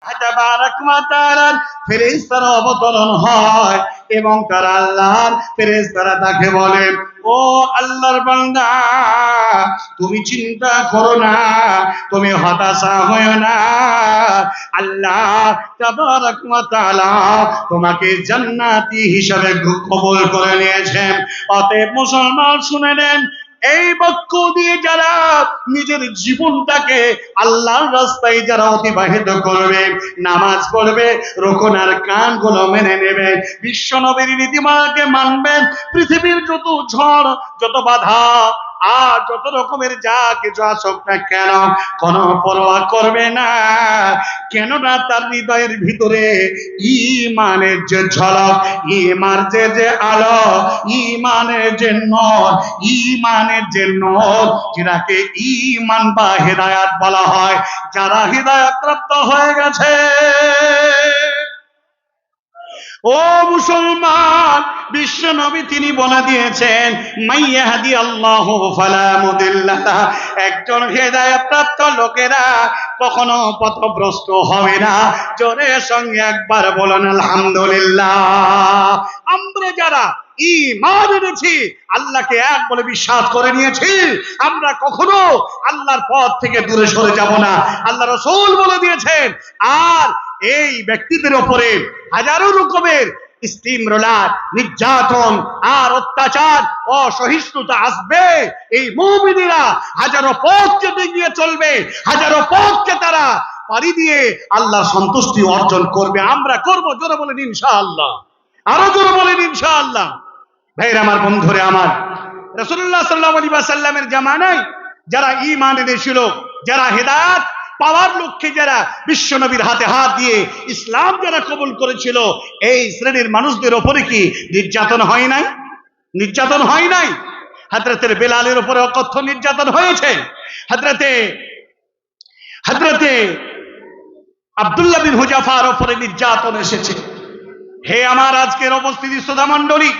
তাবারাক ওয়া তাআলার ফেরেশতারা অবতরণ হয় এবং তারা আল্লাহর ফেরেশতারা তাকে বলে, ও আল্লাহর বান্দা, তুমি চিন্তা করো না, তুমি হতাশা হয়ো না, আল্লাহ তাবারাক ওয়া তাআলা তোমাকে জান্নাতি হিসাবে কবুল করে নিয়েছেন। অতএব মুসলমান শুনে নেন, এই বাক্য দিয়ে যারা নিজের জীবনটাকে আল্লাহর রাস্তায় যারা অতিবাহিত করবে, নামাজ পড়বে, রুকুন আর কানগুলো মেনে নেবে, বিশ্ব নবীর নীতিমালাকে মানবেন, পৃথিবীর যত ঝড়, যত বাধা আর যত রকমের যা কিছু আসুক না কেন কোনো পরোয়া করবে না, কেননা তার হৃদয়ের ভিতরে ঈমানের যে ঝলক, ঈমানের যে আলো, ঈমানের যে নূর, ঈমানের যে নূর, যেটাকে ঈমান বা হিদায়াত বলা হয়, যারা হিদায়াত প্রাপ্ত হয়ে গেছে, ও মুসলমান, বিশ্ব নবী তিনি বলে দিয়েছেন, মাইয়াহদি আল্লাহু ফালা মুদিল্লা লাহু, একজন হেদায়েত প্রাপ্ত লোকেরা কখনো পথভ্রষ্ট হবে না। জোরে সঙ্গে একবার বলেন আলহামদুলিল্লাহ। আমরা যারা ঈমান এনেছি, আল্লাহকে এক বলে বিশ্বাস করে নিয়েছি, আমরা কখনো আল্লাহর পথ থেকে দূরে সরে যাব না। আল্লাহ রাসূল বলে দিয়েছেন, আর এই ব্যক্তিদের উপরে হাজারো রকমের স্টিমরোলার, নির্যাতন আর অত্যাচার, অসহিষ্ণুতা আসবে। এই মুমিনেরা হাজারো পথ কেটে গিয়ে চলবে, হাজারো পথকে তারা পাড়ি দিয়ে আল্লাহর সন্তুষ্টি অর্জন করবে। আমরা করব, জোরে বলেন ইনশাআল্লাহ, আরো জোরে বলেন ইনশাআল্লাহ। ভাইরা আমার, বন্ধুরে আমার, রাসূলুল্লাহ সাল্লাল্লাহু আলাইহি ওয়াসাল্লামের জামানায় যারা ঈমান এনেছিল, যারা হেদায়েত পাওয়ার লক্ষ্যে যারা বিশ্ব নবীর হাতে হাত দিয়ে ইসলাম যারা কবুল করেছিল, এই শ্রেণীর মানুষদের উপরে কি নির্যাতন হয় নাই? নির্যাতন হয় নাই? হযরতে বেলালের উপরে অকথ্য নির্যাতন হয়েছে, হযরতে আব্দুল্লাহ বিন হুযাফার উপরে নির্যাতন এসেছে। হে আমার আজকের উপস্থিতি শ্রোতা মণ্ডলী,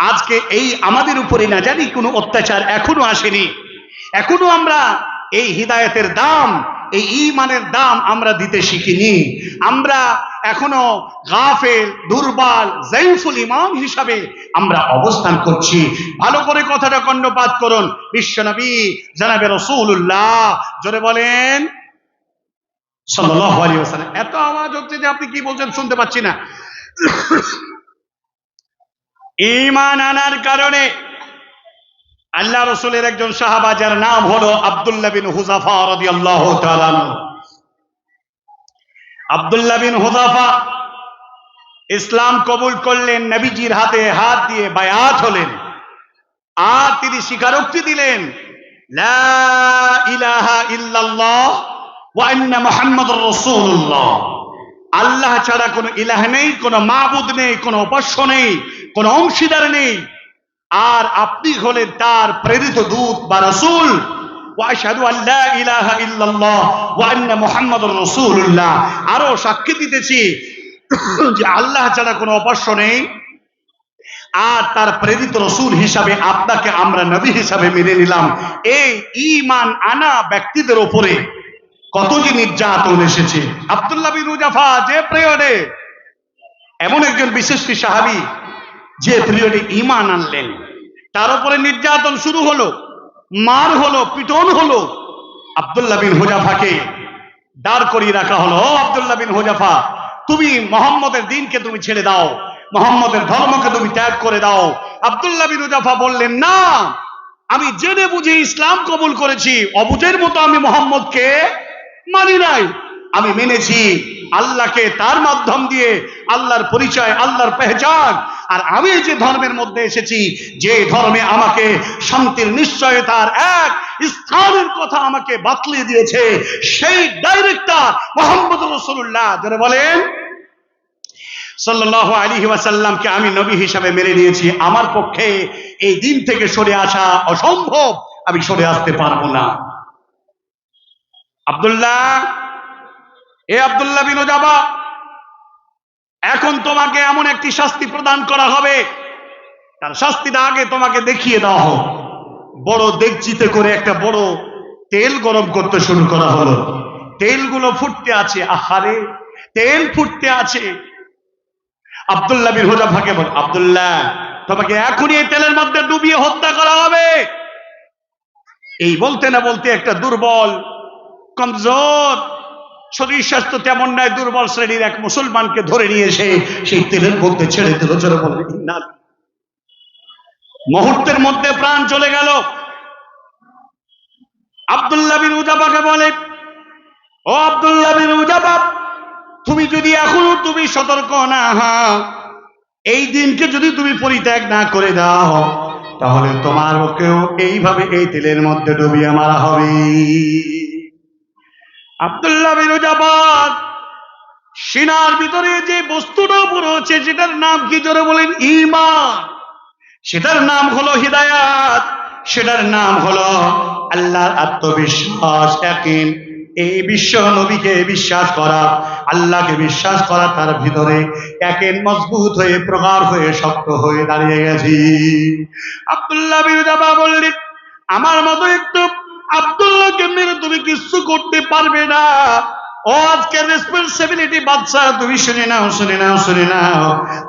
আজকে এই আমাদের উপরে না জানি কোনো অত্যাচার এখনো আসেনি, এখনো আমরা এই হিদায়াতের দাম, এই ঈমানের দাম আমরা দিতে শিখিনি। আমরা এখনো গাফেল, দুর্বল, যায়ফুল ঈমান হিসাবে আমরা অবস্থান করছি। ভালো করে কথাটা কর্ণপাত করুন। বিশ্বনবী জনাবে রাসূলুল্লাহ, জোরে বলেন সাল্লাল্লাহু আলাইহি ওয়াসাল্লাম। এত আওয়াজ হচ্ছে যে আপনি কি বলছেন শুনতে পাচ্ছি না। ঈমান আনার কারণে আল্লাহ রাসূলের একজন সাহাবা যার নাম হলো আব্দুল্লাহ বিন হুযাফা রাদিয়াল্লাহু তাআলা আনহু। আব্দুল্লাহ বিন হুযাফা ইসলাম কবুল করলেন, নবীজির হাতে হাত দিয়ে বায়াত হলেন, আর তিনি স্বীকারোক্তি দিলেন, লা ইলাহা ইল্লাল্লাহ ওয়া আন্না মুহাম্মাদুর রাসূলুল্লাহ। আল্লাহ ছাড়া কোনো ইলাহ নেই, কোনো মাবুদ নেই, কোনো উপাস্য নেই, কোনো অংশীদার নেই, আর আপনি হলেন তার প্রেরিত দূত বা রাসূল। ওয়া আশহাদু আল্লা ইলাহা ইল্লাল্লাহ ওয়া আন্না মুহাম্মাদুর রাসূলুল্লাহ। আরো সাক্ষী দিতেছি যে আল্লাহ ছাড়া কোনো উপাস্য নেই, আর তার প্রেরিত রাসূল হিসাবে আপনাকে আমরা নবী হিসাবে মেনে নিলাম। এই ঈমান আনা ব্যক্তিদের উপরে কত যে নির্যাতন এসেছে। আব্দুল্লাহ বিন হুযাফা যে পিরিয়ডে, এমন একজন বিশেষ সাহাবী যে পিরিয়ডে ঈমান আনলেন, তার উপরে নির্যাতন শুরু হলো, মার হলো, পিটন হলো। আব্দুল্লাহ বিন হুযাফাকে দাঁড় করিয়ে রাখা হলো। ও আব্দুল্লাহ বিন হুযাফা, তুমি মুহাম্মদের দ্বীনকে তুমি ছেড়ে দাও, মুহাম্মদের ধর্মকে তুমি ত্যাগ করে দাও। আব্দুল্লাহ বিন হুযাফা বললেন, না, আমি জেনে বুঝে ইসলাম কবুল করেছি, অবুঝের মতো আমি মুহাম্মদকে মানি নাই। আমি মেনেছি আল্লাহকে, তার মাধ্যম দিয়ে আল্লাহর পরিচয়, আল্লাহর পেহচান। আর আমি যে ধর্মের মধ্যে এসেছি, যে ধর্মে আমাকে শান্তির নিশ্চয়তার এক স্থানের কথা আমাকে বাতলিয়ে দিয়েছে, সেই ডাইরেক্টর মুহাম্মদুর রাসূলুল্লাহ, যারা বলেন সাল্লাল্লাহু আলাইহি ওয়াসাল্লামকে আমি নবী হিসাবে মেনে নিয়েছি। আমার পক্ষে এই দিন থেকে সরে আসা অসম্ভব, আমি সরে আসতে পারবো না। আব্দুল্লাহ, এ আব্দুল্লাহ বিন হুযাফা, এখন তোমাকে এমন একটি শাস্তি প্রদান করা হবে, তার শাস্তিটা আগে তোমাকে দেখিয়ে দেওয়া হোক। বড় দেখজিতে করে একটা বড় তেল গরম করতে শুরু করা হলো। তেলগুলো ফুটতে আছে। আহারে, তেল ফুটতে আছে। আব্দুল্লাহ বিন হুযাফাকে বল, আব্দুল্লাহ, তোমাকে এখনই এই তেলের মধ্যে ডুবিয়ে হত্যা করা হবে। এই বলতে না বলতে একটা দুর্বল, কমজোর, শরীর স্বাস্থ্য তেমন নয়, দুর্বল শ্রেণীর এক মুসলমানকে ধরে নিয়ে এসে সেই তেলের মধ্যে ছেড়ে দিল। জোরে বলবে না। মুহূর্তের মধ্যে প্রাণ চলে গেল। আব্দুল্লাহ বিন হুযাফাকে বলে, ও আব্দুল্লাহ বিন হুযাফা, তুমি যদি এখনো তুমি সতর্ক না হও, এই দিনকে যদি তুমি পরিত্যাগ না করে দাও, তাহলে তোমারকেও এইভাবে এই তেলের মধ্যে ডুবিয়ে মারা হবে। আব্দুল্লাহ বিন হুযাফা সিনার ভিতরে যে বস্তুটা পড়েছে সেটার নাম কি? জোরে বলেন ঈমান। সেটার নাম হলো হিদায়াত, সেটার নাম হলো আল্লাহর আত্মবিশ্বাস, ইয়াকিন। এই বিশ্ব নবীকে বিশ্বাস করা, আল্লাহকে বিশ্বাস করা, তার ভিতরে ইয়াকিন মজবুত হয়ে, প্রগাঢ় হয়ে, শক্ত হয়ে দাঁড়িয়ে গেছি। আব্দুল্লাহ বিন হুযাফা বললেন, আমার মতো একটু আব্দুল্লাহকে মেরে তুমি কিছু করতে পারবে না। ও আজকের রেসপন্সিবিলিটি বাচ্চা, তুমি শুনে নাও, শুনে নাও, শুনে নাও।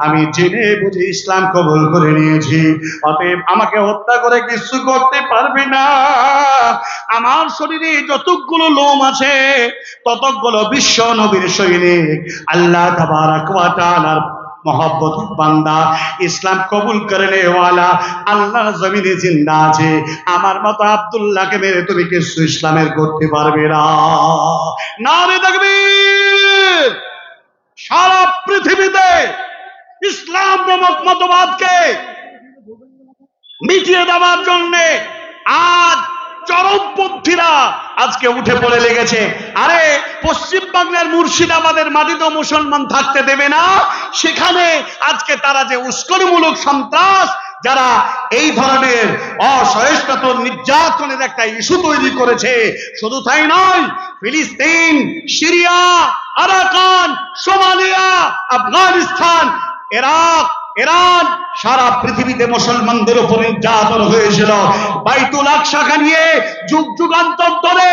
আমি জেনে বুঝে ইসলাম কবুল করে নিয়েছি, অতএব আমাকে হত্যা করে কিছু করতে পারবে না। আমার শরীরে যতগুলো লোম আছে ততগুলো বিশ্ব নবীর সৈনিক, আল্লাহ তাবারাক ওয়া তাআলার মহব্বতের বান্দা, ইসলাম কবুল করে নেওয়ালা আল্লাহর জমিনে জিন্দা আছে। আমার মতো আব্দুল্লাহকে মেরে তুমি কিছু ইসলামের করতে পারবে না। নারে তাকবীর! সারা পৃথিবীতে ইসলাম নামক মতবাদকে মিটিয়ে দেওয়ার জন্য আজ চরমপন্থীরা আজকে উঠে পড়ে লেগেছে। আরে পশ্চিম বাংলার মুর্শিদাবাদের মাটিতে মুসলমান থাকতে দেবে না, সেখানে আজকে তারা যে উস্কানিমূলক সন্ত্রাস, যারা এই ধরনের অসহিষ্ণুতা নির্যাতনের একটা ইস্যু তৈরি করেছে, শুধু তাই নয়, ফিলিস্তিন, Syria, Arakan, Somalia, Afghanistan, Iraq, Iran, সারা পৃথিবীতে মুসলমানদের উপর নির্যাতন হয়েছিল। বাইতুল আকসাকে নিয়ে যুগ যুগান্তর ধরে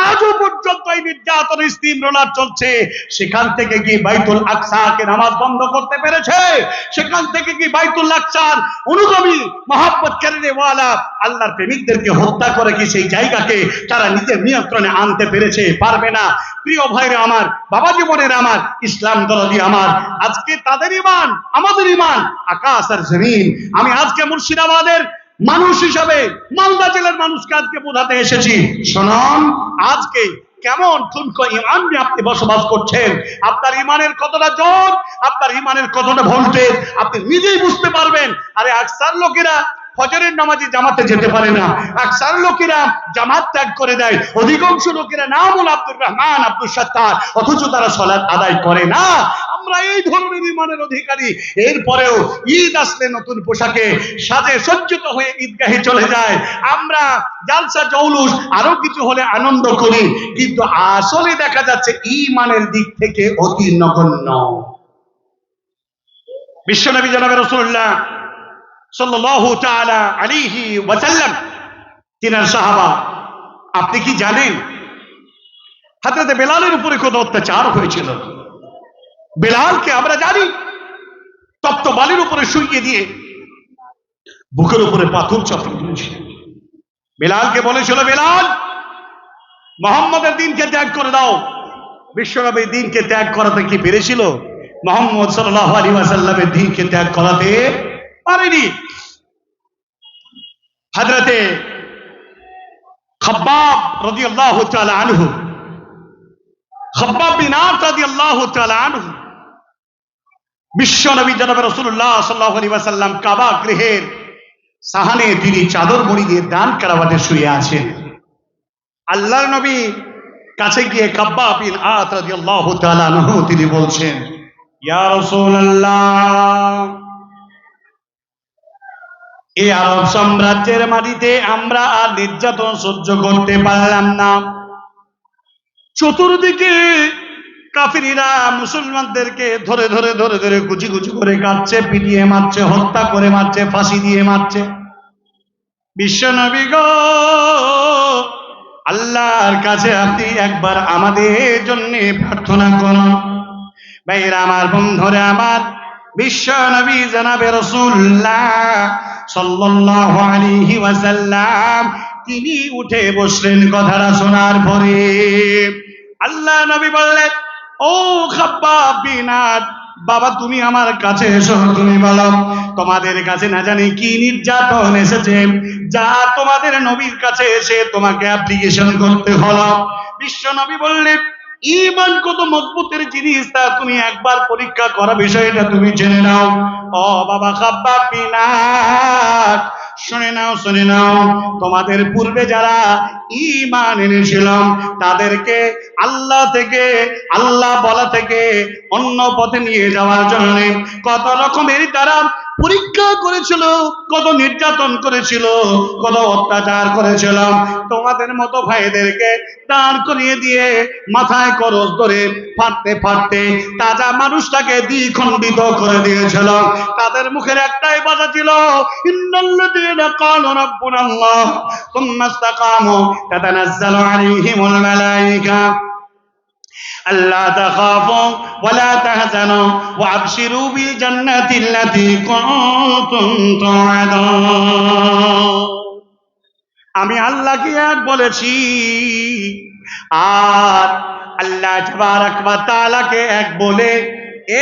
আজও পর্যন্ত এই নির্যাতন স্টিমরোলার চলছে। সেখান থেকে কি বাইতুল আকসাকে নামাজ বন্ধ করতে পেরেছে? সেখান থেকে কি বাইতুল আকসার অনুগামী মহব্বত কারীওয়ালা আল্লাহর প্রেমিকদেরকে হত্যা করে কি সেই জায়গাকে তারা নিজের নিয়ন্ত্রণে আনতে পেরেছে? পারবে না। প্রিয় ভাইরা আমার, বাবা জীবনের আমার, ইসলাম দরদি আমার, আজকে তাদের ঈমান, আমাদের ঈমান আকাশ আর জমিন। আমি আজকে মুর্শিদাবাদের মানুষ হিসাবে মালদা জেলার মানুষকে আজকে বোঝাতে এসেছি, শুনুন, আজকে কেমন ঠুনকো ঈমান নিয়ে আপনি বসবাস করছেন, আপনার ঈমানের কতটা জোর, আপনার ঈমানের কতটা ভোল্টেজ আপনি নিজেই বুঝতে পারবেন। আরে আকসার লোকেরা ফজরের নামাজে জামাতে যেতে পারে না, আকসার লোকেরা জামাত ত্যাগ করে দেয়, অধিকাংশ লোকেরা নামুল আব্দুর রহমান, আব্দুল সত্তার, অথচ তারা সালাত আদায় করে না। আমরা এই ধরনের ঈমানের অধিকারী, এরপরেও ঈদ আসলে নতুন পোশাকে সাজে সজ্জিত হয়ে ঈদগাহে চলে যায়। আমরা জালসা জৌলুস আরো কিছু হলে আনন্দ করি, কিন্তু আসলে দেখা যাচ্ছে ঈমানের দিক থেকে অতি নগণ্য। বিশ্বনবী জনাবে রাসূলুল্লাহ সাল্লাল্লাহু তাআলা আলাইহি ওয়াসাল্লাম, তিনার সাহাবা, আপনি কি জানেন হযরত বেলালের উপরে কত অত্যাচার হয়েছিল? বেলালকে আমরা জানি তপ্ত বালির উপরে শুইয়ে দিয়ে বুকের উপরে পাথর চাপিয়ে দিয়েছিল। বেলালকে বলেছিল, বেলাল, মুহাম্মদের দ্বীনকে ত্যাগ করে দাও। বিশ্বনবীর দ্বীনকে ত্যাগ করাতে কি পেরেছিল? মুহাম্মদ সাল্লাল্লাহু আলাইহি ওয়াসাল্লামের দ্বীনকে ত্যাগ করাতে পারেনি। হযরতে খাব্বাব রাদিয়াল্লাহু তাআলা আনহু, খাব্বাব বিন আরত রাদিয়াল্লাহু তাআলা আনহু, বিশ্বনবী জনাব রাসূলুল্লাহ সাল্লাল্লাহু আলাইহি ওয়াসাল্লাম কাবা গৃহের সাহানে তিনি চাদর মুড়ি দিয়ে দান কারাবাতে শুয়ে আছেন। আল্লাহর নবী কাছে গিয়ে খাব্বাব বিন আরত রাদিয়াল্লাহু তাআলা আনহু তিনি বলছেন, ইয়া রাসূলুল্লাহ, এই আরব সাম্রাজ্যের মাটিতে আমরা আর নির্যাতন সহ্য করতে পারলাম না। চতুর্দিকে কাফিররা মুসলমানদেরকে ধরে ধরে ধরে ধরে কুচি কুচি করে কাটছে, পিটিয়ে মারছে, হত্যা করে মারছে, ফাঁসি দিয়ে মারছে। বিশ্বনবী গো, আল্লাহর কাছে আপনি একবার আমাদের জন্য প্রার্থনা করুন। ভাইরা আমার, বন্ধুরা আমার, বিশ্ব নবী জনাবে রাসূলুল্লাহ সাল্লাল্লাহু আলাইহি ওয়াসাল্লাম তিনি উঠে বসলেন। কথাটা শোনার পরে আল্লাহ নবী বললেন, ও খাব্বাব বিন আদ, বাবা তুমি আমার কাছে এসো। তুমি বলো তোমাদের কাছে না জানি কি নির্যাতন এসেছে, যা তোমাদের নবীর কাছে এসে তোমাকে অ্যাপ্লিকেশন করতে হলো। বিশ্ব নবী বললেন, ঈমান কত মজবুতের জিনিস তা তুমি একবার পরীক্ষা করা, বিষয়টা তুমি জেনে নাও। ও বাবা খাব্বাব বিন আদ, শুনে নাও, শুনে নাও, তোমাদের পূর্বে যারা ঈমান এনেছিল তাদেরকে আল্লাহ থেকে, আল্লাহ বলা থেকে অন্য পথে নিয়ে যাওয়ার জন্য কত রকমের তারা পরীক্ষা করেছিল, কত নির্যাতন করেছিল, কত অত্যাচার করেছিল। তোমাদের মতো ভাইদেরকে দাঁড় করিয়ে দিয়ে মাথায় করজ ধরে ফাটতে ফাটতে তাজা মানুষটাকে দ্বিখণ্ডিত করে দিয়েছিল। তাদের মুখের একটাই বাধা ছিল, ইন্নাল্লাযীনা ক্বালু রাব্বুনাল্লাহ সুম্মা ইসতাকামু তাতানাজ্জালু আলাইহিমুল মালায়েকা আল্লা তাখাফু ওয়া লা তাহজানু ওয়া আবশিরু বিল জান্নাতিল্লাতী কুনতুম তুআদুন। আমি আল্লাহকে এক বলেছি আর আল্লাহ তাবারাক ওয়া তাআলাকে এক বলে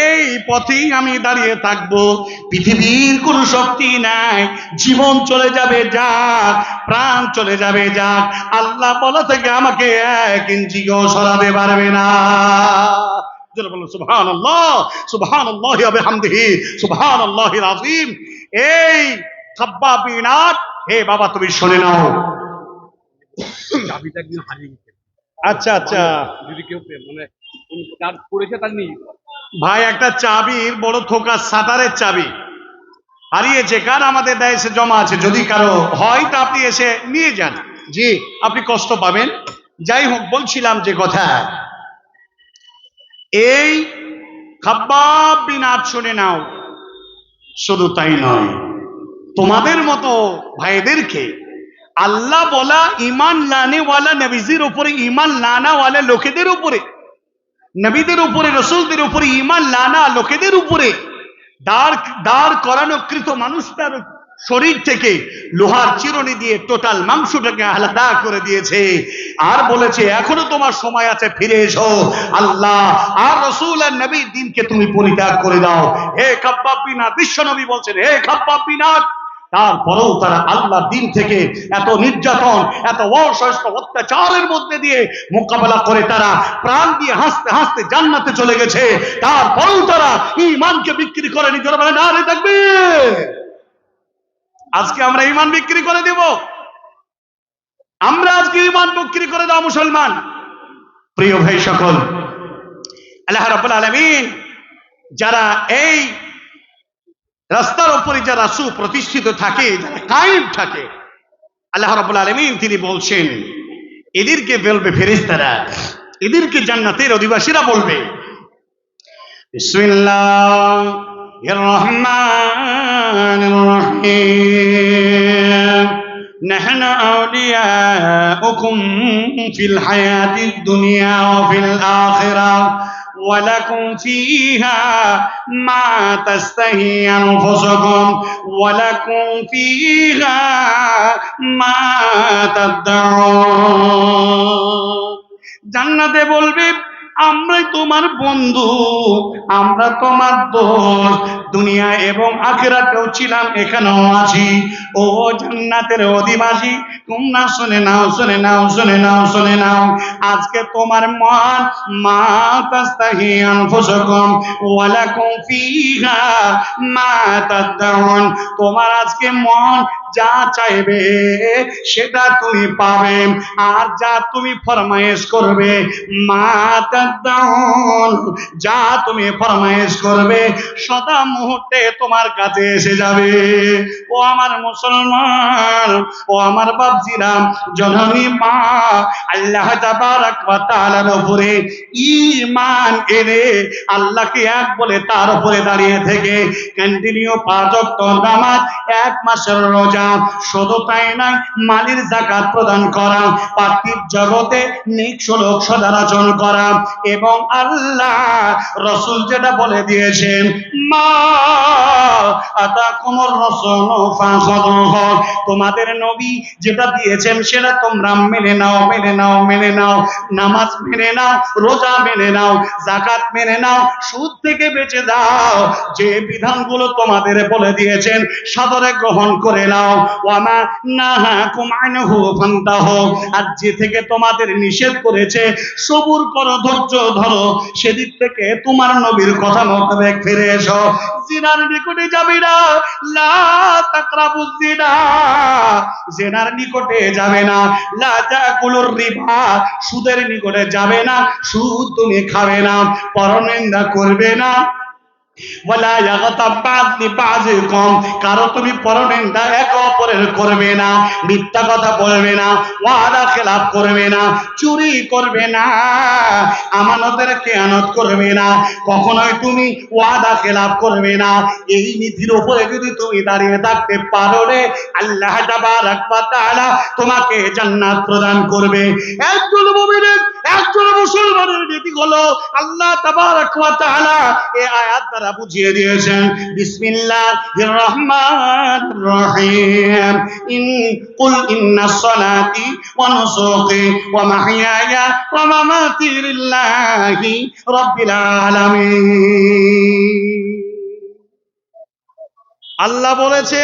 এই পথেই আমি দাঁড়িয়ে থাকবো। পৃথিবীর কোনো শক্তি নাই, জীবন চলে যাবে যাক, প্রাণ চলে যাবে যাক, আল্লাহ বলা থেকে আমাকে এক ইঞ্চিও সরাতে পারবে না। যারা বলুন সুবহানাল্লাহ, সুবহানাল্লাহি ওয়া বিহামদিহি, সুবহানাল্লাহিল আযীম। এই খাব্বাব বিন আদ, হে বাবা তুমি শুনে নাও। চাবিটা একদিন হারিয়ে গেছে। আচ্ছা আচ্ছা, যদি কেউ মানে তার পড়েছে তার নিয়ে ভাই একটা চাবির বড় থোকা সাটারের চাবি হারিয়েছে, কার আমাদের দেয় এসে জমা আছে, যদি কারো হয় তা আপনি এসে নিয়ে যান। জি, আপনি কষ্ট পাবেন। যাই হোক, বলছিলাম যে কথা, এই খাব্বাব বিন আদ শুনে নাও। শুধু তাই নয়, তোমাদের মতো ভাইদেরকে আল্লাহ বলা ইমান লানেওয়ালা নবীজির উপরে, ইমান লানাওয়ালা লোকেদের উপরে, নবীদের উপরে, রসুলদের উপরে ইমান লানা লোকেদের উপরে দাঁড় করানোকৃত মানুষটার শরীর থেকে লোহার চিরুনি দিয়ে টোটাল মাংসটাকে আলাদা করে দিয়েছে আর বলেছে এখনো তোমার সময় আছে, ফিরে এসো, আল্লাহ আর রসুল আর নবীর দিনকে তুমি পরিত্যাগ করে দাও। হে খাব্বাব বিন আদ, বিশ্ব নবী বলছেন, হে খাব্বাব বিন আদ, তারপরেও তারা আল্লাহর দিন থেকে এত নির্যাতন, এত অসহ্য অত্যাচারের মধ্যে দিয়ে মোকাবেলা করে তারা প্রাণ দিয়ে হাসতে হাসতে জান্নাতে চলে গেছে। তারপরেও তারা ঈমানকে বিক্রি করে নিজের বলে না রে থাকবে। আজকে আমরা ঈমান বিক্রি করে দেব? আমরা আজকে ঈমান বিক্রি করে দাও মুসলমান। প্রিয় ভাই সকল, আল্লাহ রাব্বুল আলামিন যারা এই রাস্তার উপরে যারা সুপ্রতিষ্ঠিত থাকে, যারা কায়েম থাকে, আল্লাহ রাব্বুল আলামিন তিনি বলছেন এদেরকে বলবে ফেরেশতারা, এদেরকে জান্নাতের অধিবাসীরা বলবে, বিসমিল্লাহির রহমানির রহিম, নাহনু আউলিয়াউকুম ফিল হায়াতিদ দুনিয়া ওয়া ফিল আখিরাহ ولكم فيها ما تستهي أنفسكم ولكم فيها ما تدعون। জান্নাতে বলবে আমরাই তোমার বন্ধু, আমরা তোমার দোস্ত, দুনিয়া এবং আখিরাতেও ছিলাম, এখানেও আছি। ও জান্নাতের অধিবাসী, তোমরা শুনে নাও, শুনে নাও, শুনে নাও, শুনে নাও, আজকে তোমার মন মা তাস্তাহি আনফুসুকুম ওয়া লাকুম ফিহা মা তাদউন, তোমার আজকে মন যা চাইবে সেটা তুমি পাবে, আর যা তুমি ফরমায়েশ করবে, মা তাদউন, যা তুমি ফরমায়েশ করবে সদা মুহূর্তে তোমার কাছে এসে যাবে। ও আমার মুসলমান, ও আমার বাপজিরা, জননী মা, আল্লাহ তাবারাক ওয়া তাআলার উপরে ঈমান এনে আল্লাহকে এক বলে তার উপরে দাঁড়িয়ে থেকে কন্টিনিউ 5 ওয়াক্ত নামাজ, 1 মাসের রোজা, করা, শুধু তাই নয় মালের যাকাত প্রদান করা, পার্থিব জগতে নেক শ্লোক সদাচরণ করা, এবং আল্লাহ রাসূল যেটা বলে দিয়েছেন মা আতাকুমুর রাসূলু ফাখাযুহু, তোমাদের নবী যেটা দিয়েছেন সেটা তোমরা মেনে নাও, মেনে নাও, মেনে নাও। নামাজ মেনে নাও, রোজা মেনে নাও, যাকাত মেনে নাও, সুদ থেকে বেঁচে দাও। যে বিধানগুলো তোমাদের বলে দিয়েছেন সাদরে গ্রহণ করে নাও। ওয়ামা নাহাকুম আনহু ফান্তাহু, আর যে থেকে তোমাদের নিষেধ করেছে সবুর করো, ধৈর্য ধরো, সেদিক থেকে তোমার নবীর কথা মোতাবেক ফিরে এসো। জিনার নিকটে যাবে না, লা তাকরাবুজ জিনা, জিনার নিকটে যাবে না। লা তাকুলুর রিবা, সুদের নিকটে যাবে না, সুদ তুমি খাবে না। পরনিন্দা করবে না। ওয়ালা ইয়াগতাব বা'দ লিবা'যিকুম, কারো তুমি পরনিন্দা একে অপরের করবে না, মিথ্যা কথা বলবে না, ওয়াদা খেলাফ করবে না, চুরি করবে না, আমানতের খেয়ানত করবে না, কখনোই তুমি ওয়াদা খেলাফ করবে না। এই নীতির উপরে যদি তুমি দাঁড়িয়ে থাকতে পারো রে, আল্লাহ তাবারাক ওয়া তাআলা তোমাকে জান্নাত প্রদান করবে। একজন মুমিনের, একজন মুসলমানের নীতি হলো আল্লাহ তাবারাক ওয়া তাআলা এই আয়াত দ্বারা বুঝিয়ে দিয়েছেন। বিসমিল্লাহির রহমানির রহিম, কুল ইন্নাস সালাতি ওয়া নুসুকি ওয়া মাহইয়ায়া ওয়া মামাতি লিল্লাহি রাব্বিল আলামিন। আল্লাহ বলেছে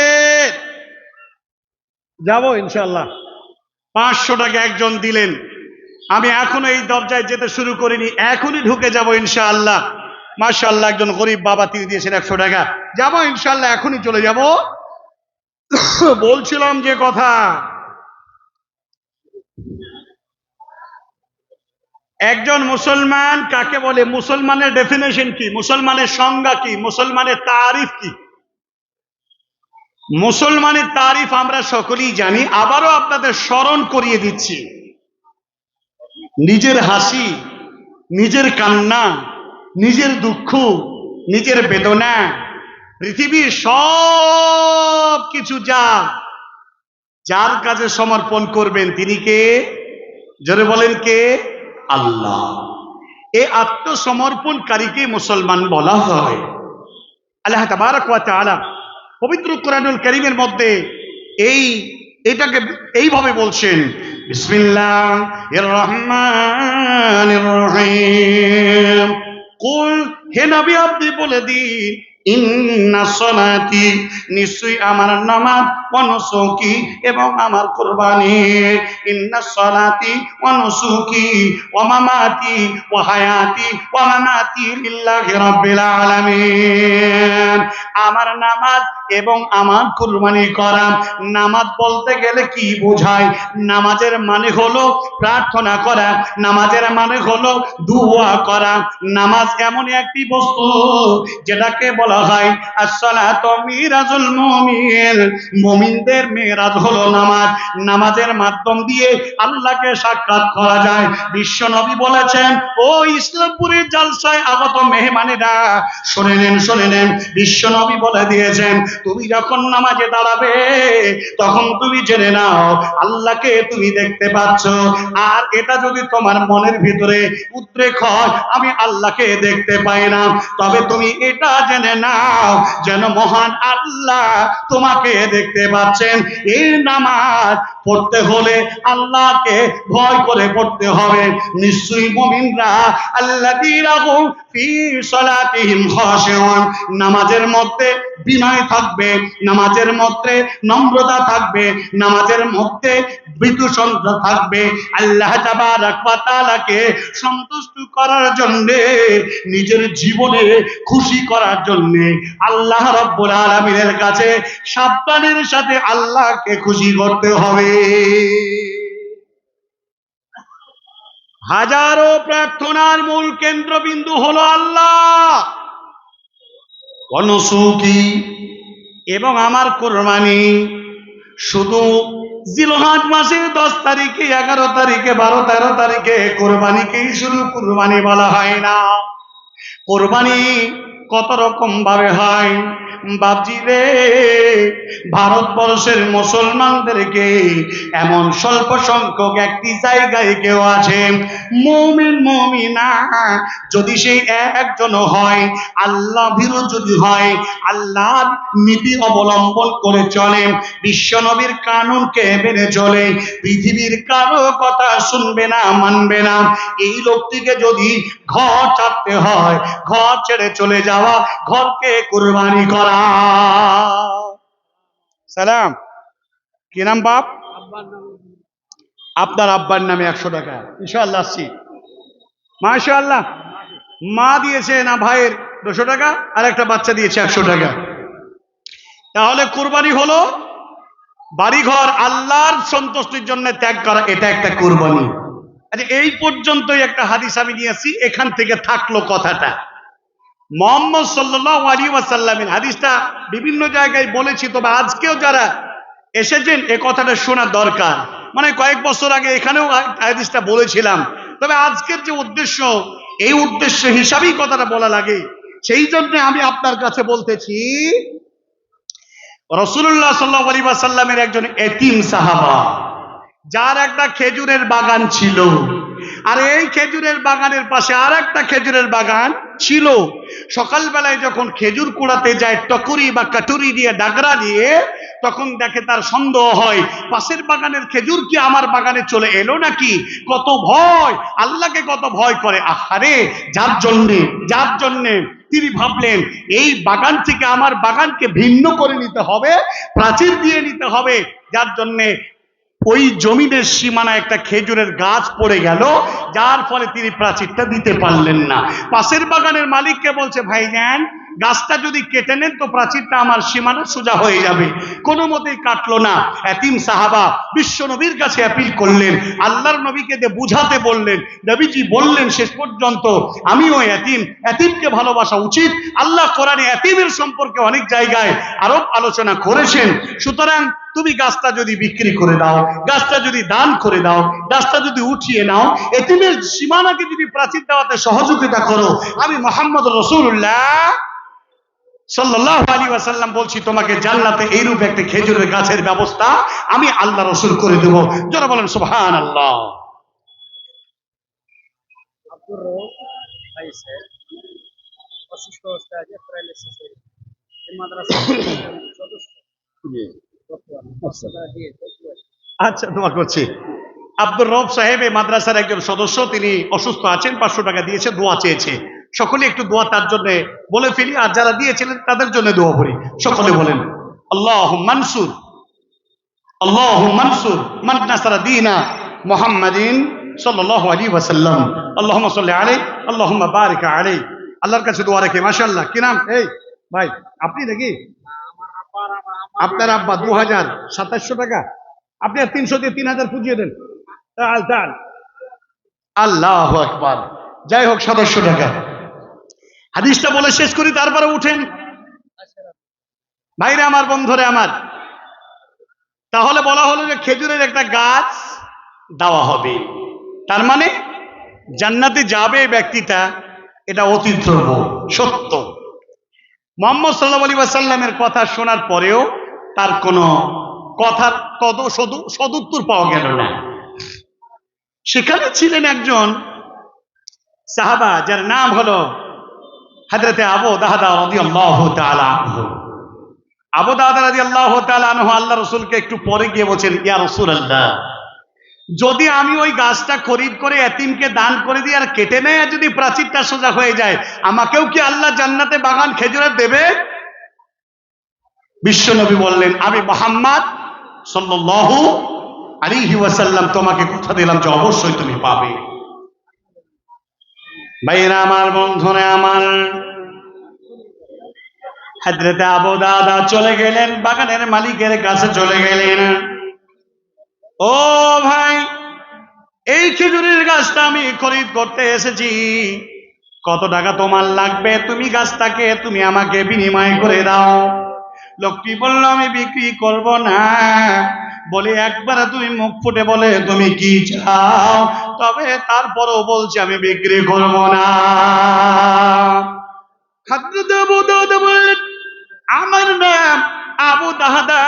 যাব ইনশাআল্লাহ। 500 টাকা একজন দিলেন, আমি এখনো এই দরজায় যেতে শুরু করিনি, এখনই ঢুকে যাব ইনশাআল্লাহ। মাশাআল্লাহ, একজন গরিব বাবা তিনি দিয়েছেন 100 টাকা, যাবো ইনশাআল্লাহ, এখনই চলে যাব। বলছিলাম যে কথা, একজন মুসলমান কাকে বলে, মুসলমানের ডেফিনেশন কি, মুসলমানের সংজ্ঞা কি, মুসলমানের তারিফ কি? মুসলমানের তারিফ আমরা সকলেই জানি, আবারও আপনাদের স্মরণ করিয়ে দিচ্ছি। নিজের হাসি, নিজের কান্না, নিজের দুঃখ, নিজের বেদনা, পৃথিবীর সব কিছু যার কাছে সমর্পণ করবেন তিনি কে? জোরে বলেন কে? আল্লাহ। এই আত্মসমর্পণকারীকে মুসলমান বলা হয়। আল্লাহ তাবারাক ওয়া তাআলা পবিত্র কোরআনুল কারীমের মধ্যে এটাকে এইভাবে বলছেন, বিসমিল্লাহির রহমানির রহিম, কুল, হে নবী আপনি বলে দিন, ইন্না সলাতি, নিশ্চয়ই আমার নামাজ, ওয়া নুসুকি, এবং আমার কুরবানি, ইন্না সলাতি ওয়া নুসুকি ওয়া মামাতি ওয়া হায়াতি ওয়া মামাতি লিল্লাহি রাব্বিল আলামিন। আমার নামাজ এবং আমার কুরবানি করা। নামাজ বলতে গেলে কি বোঝায়? নামাজের মানে হলো প্রার্থনা করা, নামাজের মানে হলো দুআ করা। নামাজ এমন একটি বস্তু যেটাকে বলা হয় আসসালাতু মিরাজুল মুমিন, মুমিনদের মেরাজ হলো নামাজ। নামাজের মাধ্যম দিয়ে আল্লাহকে সাক্ষাৎ করা যায়। বিশ্ব নবী বলেছেন, ও ইসলামপুরের জালসায় আগত মেহমানেরা, শুনে নেন, শুনে নেন, বিশ্ব নবী বলে দিয়েছেন, তুমি যখন নামাজে দাঁড়াবে তখন তুমি জেনে নাও আল্লাহকে তুমি দেখতে পাচ্ছ। আর এটা যদি তোমার মনের ভিতরে উদ্রেক হয় আমি আল্লাহকে দেখতে পাই না, তবে তুমি এটা জেনে নাও যেন মহান আল্লাহ তোমাকে দেখতে পাচ্ছেন। এই নামাজ পড়তে হলে আল্লাহকে ভয় করে পড়তে হবে। নিশ্চয়ই মুমিনরা আল্লাযীনা হুম ফি সালাতিহিম খাশিউন, নামাজের মধ্যে বিনয় থাকবে, নামাজের মধ্যে নম্রতা থাকবে, নামাজের মধ্যে বিদুষণ থাকবে। আল্লাহ তাবারাক ওয়া তাআলাকে সন্তুষ্ট করার জন্য, নিজের জীবনে খুশি করার জন্য আল্লাহ রাব্বুল আলামিনের কাছে সাবধানের সাথে আল্লাহকে খুশি করতে হবে। হাজারো প্রার্থনার মূল কেন্দ্রবিন্দু হলো আল্লাহ। অনুসুকি, এবং আমার কুরবানি। শুধু জিলহজ মাসের 10 তারিখে, 11 তারিখে, 12, 13 তারিখে কোরবানিকেই শুধু কুরবানি বলা হয় না। কোরবানি কত রকম ভাবে হয়। বাপজি রে, ভারতবর্ষের মুসলমানদেরকে এমন স্বল্প সংখ্যক একটি জায়গায় কেউ আছে মুমিন মুমিনা, যদি সেই একজন হয়, আল্লাহ ভীরু যদি হয়, আল্লাহর নীতি অবলম্বন করে চলে, বিশ্ব নবীর কানুনকে মেনে চলে, পৃথিবীর কারো কথা শুনবে না, মানবে না, এই লোকটিকে যদি ঘর ছাড়তে হয়, ঘর ছেড়ে চলে যাওয়া, ঘরকে কুরবানি করা। সালাম, কি নাম বাপ? আব্বার নামে আপনার আব্বার নামে 100 টাকা ইনশাআল্লাহ আসছি। মাশাআল্লাহ, মা দিয়েছে না ভাইয়ের 200 টাকা, আর একটা বাচ্চা দিয়েছে 100 টাকা। তাহলে কুরবানি হলো বাড়িঘর আল্লাহর সন্তুষ্টির জন্য ত্যাগ করা, এটা একটা কুরবানি। আচ্ছা, এই পর্যন্তই একটা হাদিস আমি নিয়েছি, এখান থেকে থাকলো কথাটা। মুহাম্মদ সাল্লাল্লাহু আলাইহি ওয়াসাল্লামের হাদিসটা বিভিন্ন জায়গায় বলেছি, তবে আজকেও যারা এসেছেন এ কথাটা শোনা দরকার। মানে কয়েক বছর আগে এখানেও হাদিসটা বলেছিলাম, তবে আজকের যে উদ্দেশ্য, এই উদ্দেশ্য হিসাবেই কথাটা বলা লাগে। সেই জন্য আমি আপনার কাছে বলতেছি, রাসূলুল্লাহ সাল্লাল্লাহু আলাইহি ওয়াসাল্লামের একজন এতিম সাহাবা, যার একটা খেজুরের বাগান ছিল, আর এই খেজুরের বাগানের পাশে আর একটা খেজুরের বাগান ছিল। সকালবেলায় যখন খেজুর কুড়াতে যায় টকুরি বা কাটুরি দিয়ে, ডাগরা দিয়ে, তখন দেখে তার সন্দেহ হয় পাশের বাগানের খেজুর কি আমার বাগানে চলে এলো নাকি। কত ভয়, আল্লাহকে কত ভয় করে। আহারে, যার জন্যে তিনি ভাবলেন এই বাগান থেকে আমার বাগানকে ভিন্ন করে নিতে হবে, প্রাচীর দিয়ে নিতে হবে, যার জন্যে ওই জমিনের সীমানায় একটা খেজুরের গাছ পড়ে গেল, যার ফলে তিনি প্রাচীরটা দিতে পারলেন না। পাশের বাগানের মালিককে বলছে, ভাইজান, গাছটা যদি কেটে নেন তো প্রাচীরটা আমার সীমানা সোজা হয়ে যাবে। কোনো মতেই কাটলো না। এতিম সাহাবা বিশ্ব নবীর কাছে অ্যাপিল করলেন, আল্লাহর নবীকে দিয়ে বুঝাতে বললেন। নবীজি বললেন শেষ পর্যন্ত, আমিও এতিমকে ভালোবাসা উচিত। আল্লাহ কোরআনে এতিমের সম্পর্কে অনেক জায়গায় আরো আলোচনা করেছেন। সুতরাং তুমি গাছটা যদি বিক্রি করে দাও, গাছটা যদি দান করে দাও, গাছটা যদি উঠিয়ে নাও, এতিমের সীমানাকে যদি প্রাচীর দেওয়াতে সহযোগিতা করো, আমি মুহাম্মদ রাসূলুল্লাহ সাল্লাল্লাহু আলাইহি ওয়াসাল্লাম বলছি, তোমাকে জান্নাতে এইরূপ একটা খেজুরের গাছের ব্যবস্থা আমি আল্লাহ রাসূল করে দেব। যারা বলেন সুবহানাল্লাহ। আব্দুর রব ভাই স্যার অসুস্থ অবস্থায় আছে, প্যারালাইসিস হয়ে গেছে। এই মাদ্রাসার সদস্য বর্তমানে 500 টাকা দিয়েছে। আচ্ছা, দোয়া করছি। আব্দুর রব সাহেব এই মাদ্রাসার একজন সদস্য, তিনি অসুস্থ আছেন, 500 টাকা দিয়েছে, দোয়া চেয়েছে। সকলে একটু দোয়া তার জন্য বলে ফেলি, আর যারা দিয়েছিলেন তাদের জন্য দোয়া করি। সকলে বলেন আল্লাহুম্মা মানসুর, আল্লাহুম্মা মানসুর মান নাসারা দীনা মুহাম্মাদিন সাল্লাল্লাহু আলাইহি ওয়াসাল্লাম, আল্লাহুম্মা সাল্লি আলাইহি, আল্লাহুম্মা বারিক আলাইহি। আল্লাহর কাছে দোয়া রেখে। মাশাআল্লাহ। কি নাম? এই ভাই, আপনি নাকি? আপনার আব্বা 2700 টাকা, আপনি আর 300 দিয়ে 3000 পুজিয়ে দেন। আল্লাহু আকবার। যাই হোক, 700 টাকা। হাদিসটা বলে শেষ করি, তারপরে উঠেন ভাইরা আমার, বন্ধুরে আমার। তাহলে বলা হলো যে খেজুরের একটা গাছ দেওয়া হবে, তার মানে জান্নাতে যাবে ব্যক্তিটা, এটা অতি ধ্রুব সত্য। মুহাম্মদ সাল্লাল্লাহু আলাইহি ওয়াসাল্লামের কথা শোনার পরেও তার কোনো কথার সদুত্তর পাওয়া গেল না। সেখানে ছিলেন একজন সাহাবা, যার নাম হলো হযরতে আবু দারদা রাদিয়াল্লাহু তাআলা আনহু। আবু দারদা রাদিয়াল্লাহু তাআলা আনহু আল্লাহ রাসূলকে একটু পরে গিয়ে বলেন, ইয়া রাসূলুল্লাহ, যদি আমি ওই গাছটা খরিদ করে এতিমকে দান করে দিই আর কেটে নেয়, আর যদি প্রাচীরটা সোজা হয়ে যায়, আমাকেও কি আল্লাহ জান্নাতে বাগান খেজুরের দেবে? বিশ্বনবী বললেন, আমি মুহাম্মদ সাল্লাল্লাহু আলাইহি ওয়াসাল্লাম তোমাকে কথা দিলাম যে অবশ্যই তুমি পাবে। ভাইরা আমার, বন্ধুরা আমার, হযরতে আবু দারদা চলে গেলেন, বাগানের মালিকের কাছে চলে গেলেন। ও ভাই, এই খেজুরের গাছটা আমি খরিদ করতে এসেছি, কত টাকা তোমার লাগবে? তুমি গাছটাকে তুমি আমাকে বিনিময় করে দাও। লোকটি বলল, আমি বিক্রি করব না। বলে একবারে তুমি মুখ ফুটে বলে তুমি কি চাও, তবে তারপরও বলছি আমি বিক্রি করব না। খাদ্য আবু দাহাদা বললেন, আমার নাম আবু দাহাদা,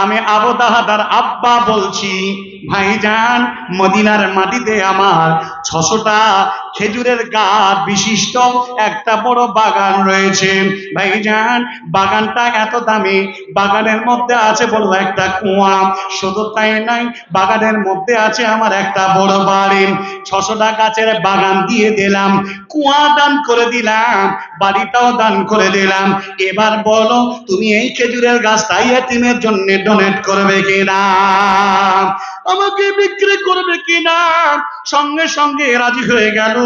আমি আবু দাহাদার আব্বা বলছি। ভাইজান, মদিনার মাটিতে আমার 600টা খেজুরের গাছ বিশিষ্ট একটা বড় বাগান রয়েছে। ভাইজান, বাগানটা এত দামি, বাগানের মধ্যে আছে বড় একটা কুয়া। শুধু তাই নয়, বাগানের মধ্যে আছে আমার একটা বড় বাড়ি। 600টা গাছের বাগান দিয়ে দিলাম, কুয়া দান করে দিলাম, বাড়িটাও দান করে দিলাম। এবার বলো, তুমি এই খেজুরের গাছটা এতিমের জন্য ডোনেট করবে কিনা, আমাকে বিক্রি করবে কিনা? সঙ্গে সঙ্গে রাজি হয়ে গেল,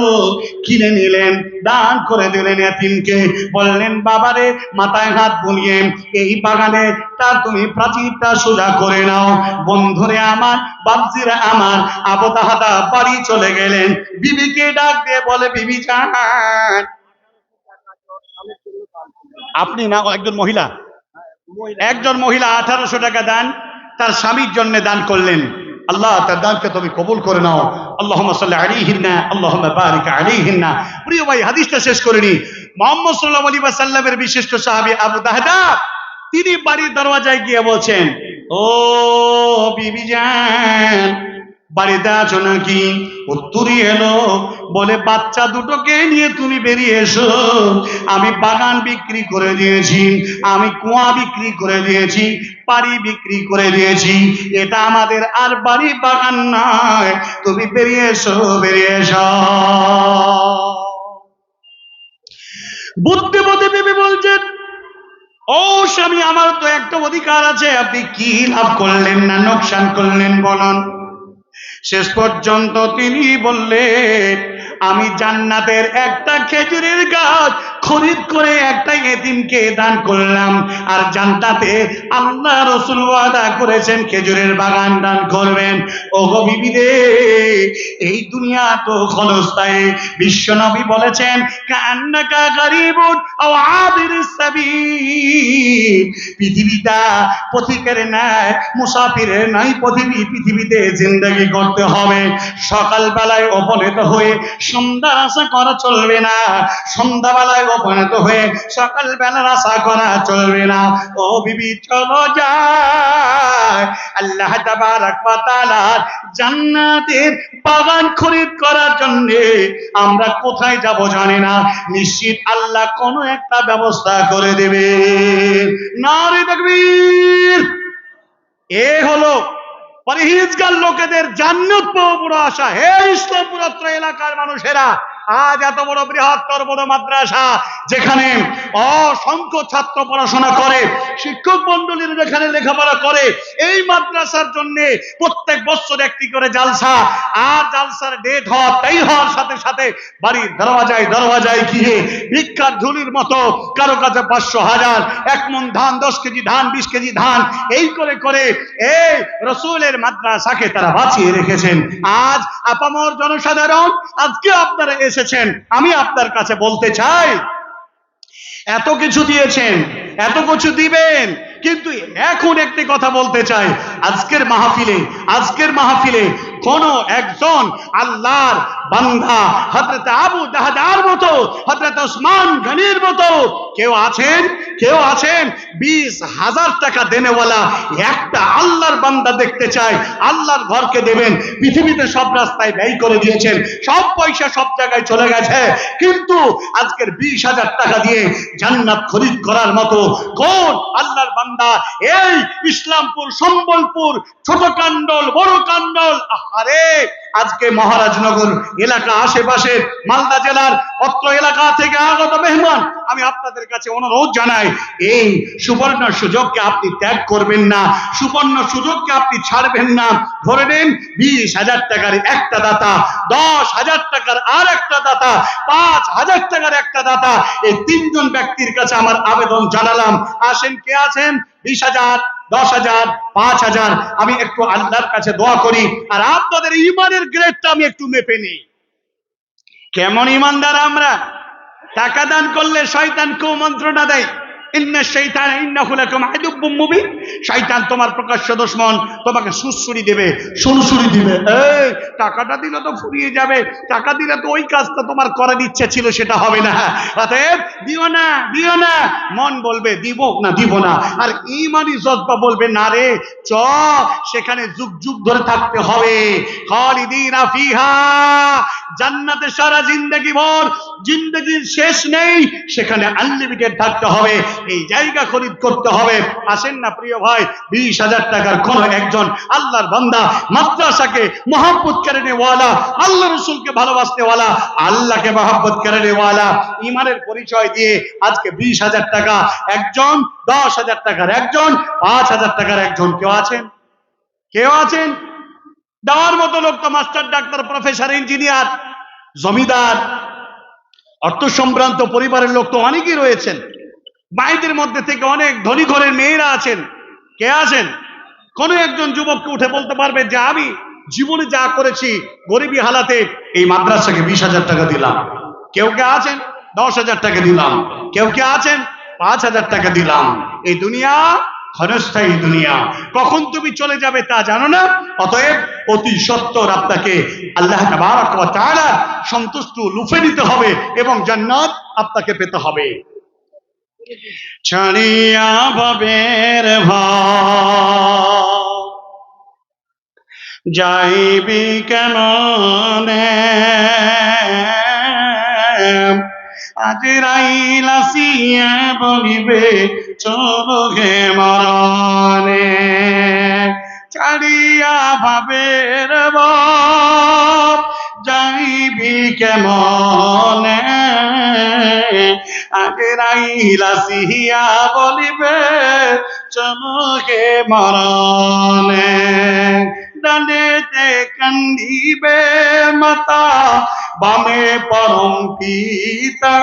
কিনে নিলেন, দান করে দিলেন এতিমকে। বললেন, বাবারে, মাথায় হাত বুলিয়ে এই বাগানে তা তুমি প্রাচীরটা সোজা করে নাও। বন্ধুরে আমার, বাবজিরা আমার, আবু দাহাদা বাড়ি চলে গেলেন। বিবিকে ডাক দিয়ে বলে, বিবি জান, আপনি না, একজন মহিলা, একজন মহিলা 1800 টাকা দান তার স্বামীর জন্য দান করলেন। আল্লাহ তার দানকে তুমি কবুল করে নাও। আল্লাহুম্মা সাল্লি আলাইহিন্না, আল্লাহুম্মা বারিক আলাইহিন্না। প্রিয় ভাই, হাদিসটা শেষ করে নি। মুহাম্মদ সাল্লাল্লাহু আলাইহি ওয়াসাল্লামের বিশিষ্ট সাহাবী আবু দাহদা, তিনি বাড়ির দরওয়াজায় গিয়ে বলছেন, ও বিবি জান, বাড়িতে আছো নাকি? উত্তরই এলো, বলে, বাচ্চা দুটোকে নিয়ে তুমি বেরিয়ে এসো। আমি বাগান বিক্রি করে দিয়েছি, আমি কুয়া বিক্রি করে দিয়েছি, বাড়ি বিক্রি করে দিয়েছি, এটা আমাদের আর বাড়ি বাগান নয়। তুমি বেরিয়ে এসো, বেরিয়ে এসো। বুদ্ধিমতী বিবি বলছেন, ও স্বামী, আমার তো একটা অধিকার আছে, আপনি কি লাভ করলেন না নোকসান করলেন বলুন। শেষ পর্যন্ত তিনি বললেন, আমি জান্নাতের একটা খেজুরের গাছ খরিদ করে একটা এতিমকে দান করলাম, আর জান্নাতে আল্লাহ রাসূল ওয়াদা করেছেন খেজুরের বাগান দান করবেন। ওগো বিবি রে, এই দুনিয়া তো ক্ষণস্থায়ী। বিশ্বনবী বলেছেন, কান্নাকা গরিবুন আও আবিরুস সাবিল, পৃথিবীটা পথিকের ন্যায়, মুসাফিরের নাই পৃথিবীতে জিন্দেগি করতে হবে। সকালবেলায় উপনীত হয়ে সন্ধ্যার আশা করা চলবে না, সন্ধ্যাবেলায় উপনীত হয়ে সকালবেলার আশা করা চলবে না। ও বিবি, চলো যায় আল্লাহ তাবারক ওয়া তাআলার জান্নাতের বাগান খরিদ করার জন্য। আমরা কোথায় যাব জানি না, নিশ্চিত আল্লাহ কোনো একটা ব্যবস্থা করে দেবে। নারে তাকবীর! এ হলো পরহেজগার লোকেদের জান্নাত পাওয়া বড় আশা। হে ইসলামপুর এলাকার মানুষেরা, আজ এত বড় বৃহত্তর বড় মাদ্রাসা, যেখানে অসংখ্য ছাত্র পড়াশোনা করে, শিক্ষক মন্ডলীর যেখানে লেখাপড়া করে, এই মাদ্রাসার জন্য প্রত্যেক বছর একটি করে জালসা, আর জালসার ডেট হওয়ার সাথে সাথে বাড়ির দরওয়াজায় দরওয়াজায় গিয়ে ভিক্ষার ঝুলির মতো কারো কাছে 500,000, 1 মণ ধান, 10 কেজি ধান, 20 কেজি ধান, এই করে করে এই রসুলের মাদ্রাসাকে তারা বাঁচিয়ে রেখেছেন। আজ আপামর জনসাধারণ, আজকে আপনারা এসেছেন, আমি আপনার কাছে বলতে চাই, এত কিছু দিয়েছেন, এত কিছু দিবেন, কিন্তু এখন একটি কথা বলতে চাই। আজকের মাহফিলে কোন একজন আল্লাহর বান্দা হযরত আবু দাহদার মতো, হযরত ওসমান গনির মতো কেউ আছেন? 20,000 টাকা দেনেওয়ালা একটা আল্লাহর বান্দা দেখতে চাই। আল্লাহর ঘরকে দেবেন, পৃথিবীতে সব রাস্তায় ব্যয় করে দিয়েছেন, সব পয়সা সব জায়গায় চলে গেছে, কিন্তু আজকের 20,000 টাকা দিয়ে জান্নাত খরিদ করার মতো কোন আল্লাহর বান্দা এই ইসলামপুর, সম্বলপুর, ছোট কান্ডল, বড় কান্ডল, আরে আজকে মহারাজনগর এলাকা, আশেপাশের মালদা জেলার অত্র এলাকা থেকে আগত মেহমান, আমি আপনাদের কাছে অনুরোধ জানাই, এই সুবর্ণ সুযোগকে আপনি ত্যাগ করবেন না, সুবর্ণ সুযোগকে আপনি ছাড়বেন না। ধরে নেন 20,000 টাকার একটা দাতা, 10,000 টাকার আর একটা দাতা, 5,000 টাকার একটা দাতা, এই 3 জন ব্যক্তির কাছে আমার আবেদন জানালাম। আসেন, কে আছেন? 20,000, 10,000, 5,000, আমি একটু আল্লাহর কাছে দোয়া করি, আর আপনাদের ইমানের গ্রেডটা আমি একটু মেপে নিই। কেমন ইমানদার আমরা? টাকা দান করলে শয়তান কুমন্ত্রণা দেয়, ইন্না শাইতানা ইন্নাহু লাকুম আদুব্বুম মুবিন, শয়তান তোমার প্রকাশ্য দুশমন, তোমাকে সুড়সুড়ি দেবে, সুড়সুড়ি দিবে। এই টাকাটা দিলে তো ফুরিয়ে যাবে, টাকা দিলে তো ওই কাজটা তোমার করার ইচ্ছা ছিল সেটা হবে না, অতএব দিও না, দিও না। মন বলবে দিব না, দিব না, আর ঈমানি জজবা বলবে না রে, চ সেখানে যুগ যুগ ধরে থাকতে হবে। খালিদিনা ফিহা, জান্নাতে সারা জিন্দেগি ভর, জিন্দেগির শেষ নেই, সেখানে আনলিমিটেড থাকতে হবে। এই জায়গা খরিদ করতে হবে। আসেন না প্রিয় ভাই, 20,000 টাকার কোন একজন আল্লাহর বান্দা মাদ্রাসাকে মহব্বত করনে ওয়ালা, আল্লাহ রসুলকে ভালোবাসতে ওয়ালা, আল্লাহকে মহব্বত করনে ওয়ালা, ঈমানের পরিচয় দিয়ে আজকে 20,000 টাকা একজন, 10,000 টাকার একজন, 5,000 টাকার একজন, কেউ আছেন? কেউ আছেন? দেওয়ার মতো লোক তো মাস্টার, ডাক্তার, প্রফেসর, ইঞ্জিনিয়ার, জমিদার, অর্থ সম্ভ্রান্ত পরিবারের লোক তো অনেকেই রয়েছেন। মায়েদের মধ্যে থেকে অনেক ধনী ঘরের মেয়েরা আছেন। কে আছেন? কোন একজন যুবককে উঠে বলতে পারবে যে আমি জীবনে যা করেছি গরিবী হালাতে এই মাদ্রাসাকে 20,000 টাকা দিলাম? কেউ কে আছেন? 10,000 টাকা দিলাম। কেউ কে আছেন? 5,000 টাকা দিলাম। এই দুনিয়া ক্ষণস্থায়ী দুনিয়া, কখন তুমি চলে যাবে তা জানো না। অতএব অতি সত্বর আপনাকে আল্লাহ তাবারক ওয়া তাআলা সন্তুষ্ট লুফে নিতে হবে এবং জান্নাত আপনাকে পেতে হবে। ছাড়িয়া ভবের ভাব যাইবি কেমনে, আজরাইল আসিয়া বলিবে চলো হে মরণে। ছাড়িয়া ভবের ভাব যাইবি কেমনে, আজরাইল আসিয়া বলিবে চলো হে মরণে। ডানেতে কান্দিবে মাতা, বামে পরম পিতা,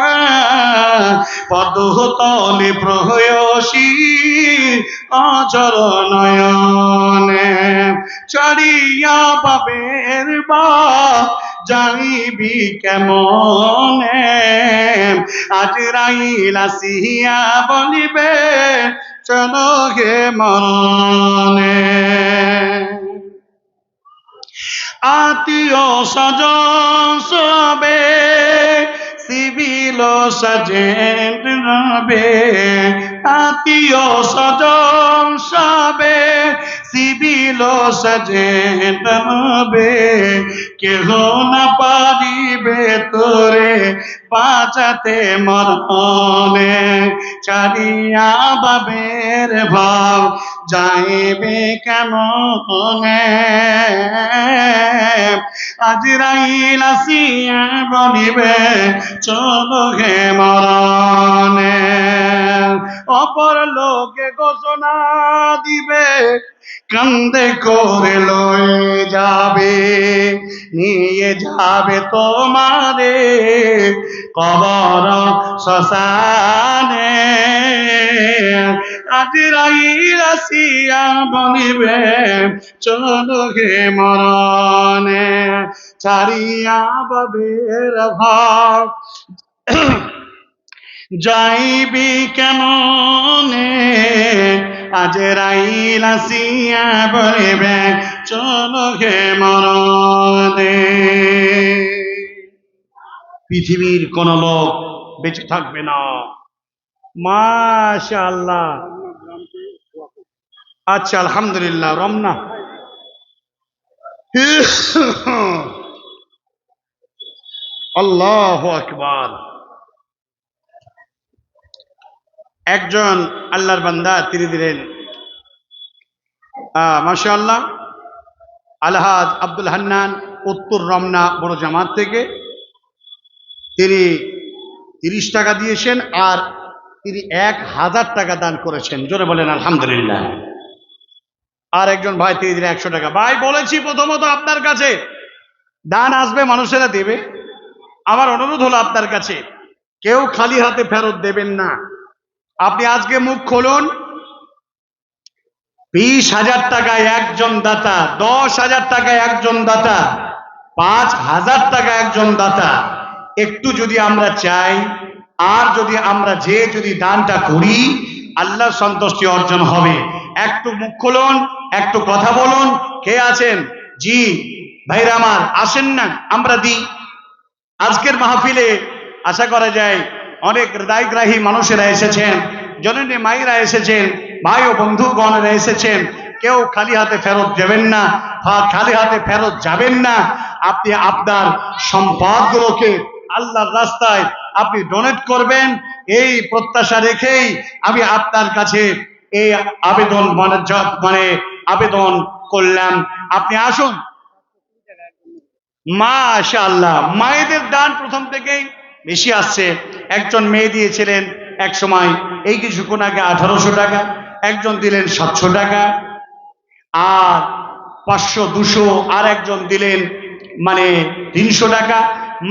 পদতলে প্রহসী অজর নয়নে। ছাড়িয়া বাবের বাপ যাইবি কেমনে, আজরাইল আসিয়া বলিবে চলো হে মরণে। আত্মীয় স্বজন সবে সিভিল সার্জেন্ট রবে, আত্মীয় স্বজন সবে সিভিল সার্জেন্ট রবে, কেহ না পারিবে তোরে বাঁচাতে মরণে। ছাড়িয়া বাবের ভাব যাইবে কেমনে, আজরাইল আসিয়া বলিবে চলো হে মরণে। অপর লোকে ঘোষণা দিবে, কান্দে করে লয়ে যাবে, নিয়ে যাবে তোমারে কবর শ্মশানে। আজরাইল আসিয়া বলিবে চলো হে মরণে। ছাড়িয়া বাবের ভাব যাইবি কেমনে, আজরাইল আসিয়া বলিবে চলো হে মরণে। পৃথিবীর কোন লোক বেঁচে থাকবে না। মাশাআল্লাহ, আচ্ছা আলহামদুলিল্লাহ। রমনা আল্লাহু আকবার। একজন আল্লাহর বান্দা তিনি দিলেন মাশাআল্লাহ আলহাজ আব্দুল হান্নান, উত্তর রমনা বড় জামাত থেকে তিনি 30 টাকা দিয়েছেন আর তিনি 1,000 টাকা দান করেছেন। জোরে বলেন আলহামদুলিল্লাহ। আর একজন ভাই তিনি দিলেন 100 টাকা। ভাই বলেছি প্রথমত আপনার কাছে দান আসবে, মানুষেরা দেবে। আমার অনুরোধ হলো আপনার কাছে কেউ খালি হাতে ফেরত দেবেন না। আপনি আজকে মুখ খুলুন, 20,000 টাকায় একজন দাতা, 10,000 টাকায় একজন দাতা, 5,000 টাকা একজন দাতা। একটু যদি আমরা চাই আর যদি আমরা যদি দানটা করি, আল্লাহর সন্তুষ্টি অর্জন হবে। একটু মুখ খুলুন, একটু কথা বলুন। কে আছেন? জি ভাইরা আমার, আসেন না, আমরা দিই। আজকের মাহফিলে আশা করা যায় অনেক হৃদয়গ্রাহী মানুষেরা এসেছেন, জননী মায়েরা এসেছেন, ভাই ও বন্ধুগণেরা এসেছেন। কেউ খালি হাতে ফেরত যাবেন না, খালি হাতে ফেরত যাবেন না। আপনি আপনার সম্পদগুলোকে আল্লাহর রাস্তায় আপনি ডোনেট করবেন, এই প্রত্যাশা রেখেই আমি আপনার কাছে এই আবেদন আবেদন করলাম। আপনি আসুন। মাশাআল্লাহ, মায়েদের দান প্রথম থেকেই বেশি আসছে। একজন মেয়ে দিয়েছিলেন এক সময়, এই কিছুক্ষণ আগে 1800 টাকা, একজন দিলেন 700 টাকা, আর 500 200, আর একজন দিলেন 300 টাকা।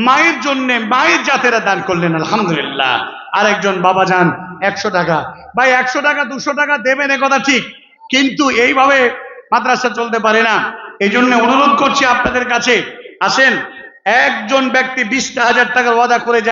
মায়ের জন্য, মায়ের জাতেরা দান করলেন, আলহামদুলিল্লাহ। আর একজন বাবা যান 100 টাকা। ভাই 100 টাকা 200 টাকা দেবেন, এ কথা ঠিক, কিন্তু এইভাবে মাদ্রাসা চলতে পারে না। এই জন্য অনুরোধ করছি আপনাদের কাছে, আসেন। একজন ব্যক্তি 20,000 টাকার ওয়াদা করে যায়।